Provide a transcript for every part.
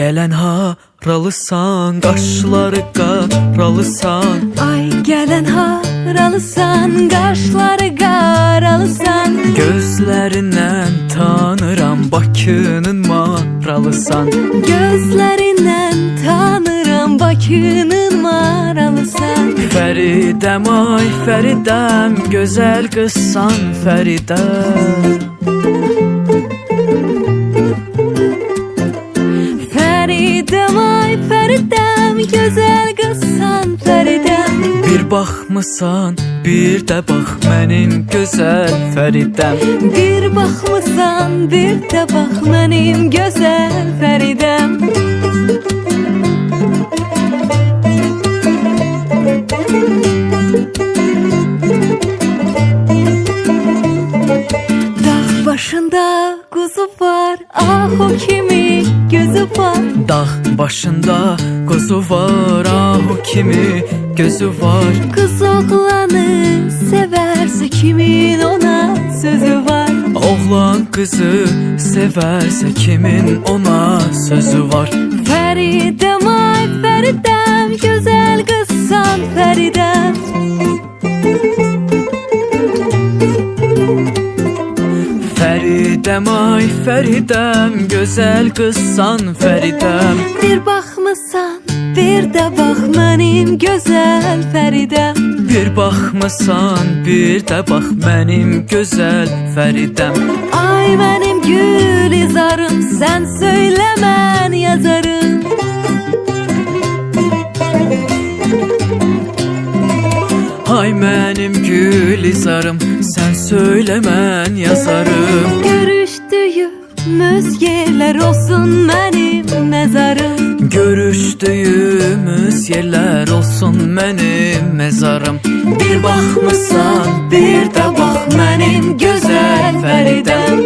gələn haralısan, qaşları qaralısan. Ay gələn haralısan, qaşları qaralısan. Gözlərindən tanıram, Bakının maralısan. Gözlərindən tanıram, Bakının maralısan. Fəridəm, ay Fəridəm, gözəl qızsan Fəridəm. Fəridəm, ay Fəridəm, gözəl qızsan Fəridəm. Bir baxmısan, bir də bax mənim gözəl Fəridəm. Bir baxmısan, bir də bax mənim gözəl Fəridəm. Dağ başında quzu var, ah o kimi gözü var. Dağ başında quzu var, ah o kimi gözü var. Qız oğlanı sevərsə kimin ona sözü var. Oğlan qızı sevərsə kimin ona sözü var. Fəridəm, ay Fəridəm, gözəl qızsan Fəridəm. Fəridəm, ay Fəridəm, gözəl qızsan Fəridəm. Bir baxmısan, bir də bax mənim gözəl Fəridəm. Bir baxmısan, bir də bax mənim gözəl Fəridəm. Ay mənim gül izarım, sən söylə mən yazarım. Ay mənim gül izarım, sən söylə mən yazarım. Görüşdüyümüz yerlər olsun mənim məzarım. Görüşdüyümüz yerlər olsun mənim məzarım. Bir baxmısan, bir də bax mənim gözəl Fəridəm.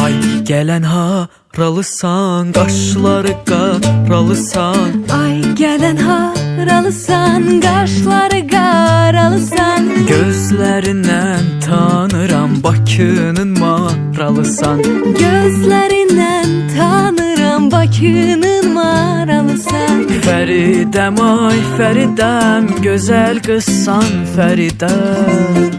Ay gələn haralısan, qaşları qaralısan. Ay gələn haralısan, qaşları qaralısan. Gözlərindən tanıram, Bakının maralısan. Gözlərindən tanıram, Bakının maralısan. Fəridəm, ay Fəridəm, gözəl qızsan Fəridəm.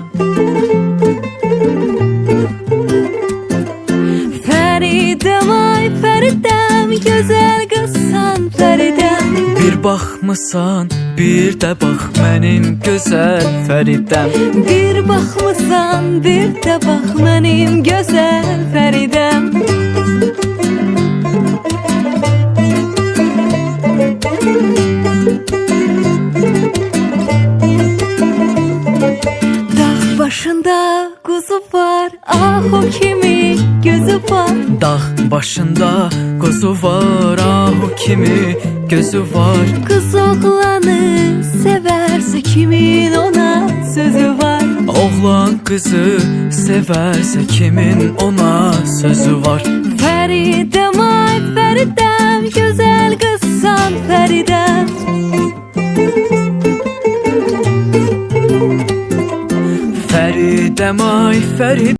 Fəridəm, ay Fəridəm, gözəl qızsan Fəridəm. Bir baxmısan, bir də bax mənim gözəl Fəridəm. Bir baxmısan, bir də bax mənim gözəl Fəridəm. Dağ başında quzu var, ah o kimi gözü var. Dağ başında quzu var, ah o kimi gözü var. Qız oğlanı sevərsə kimin ona sözü var. Oğlan qızı sevərsə kimin ona sözü var. Fəridəm, ay Fəridəm, gözəl qızsan Fəridəm. Fəridəm, ay Fəridəm.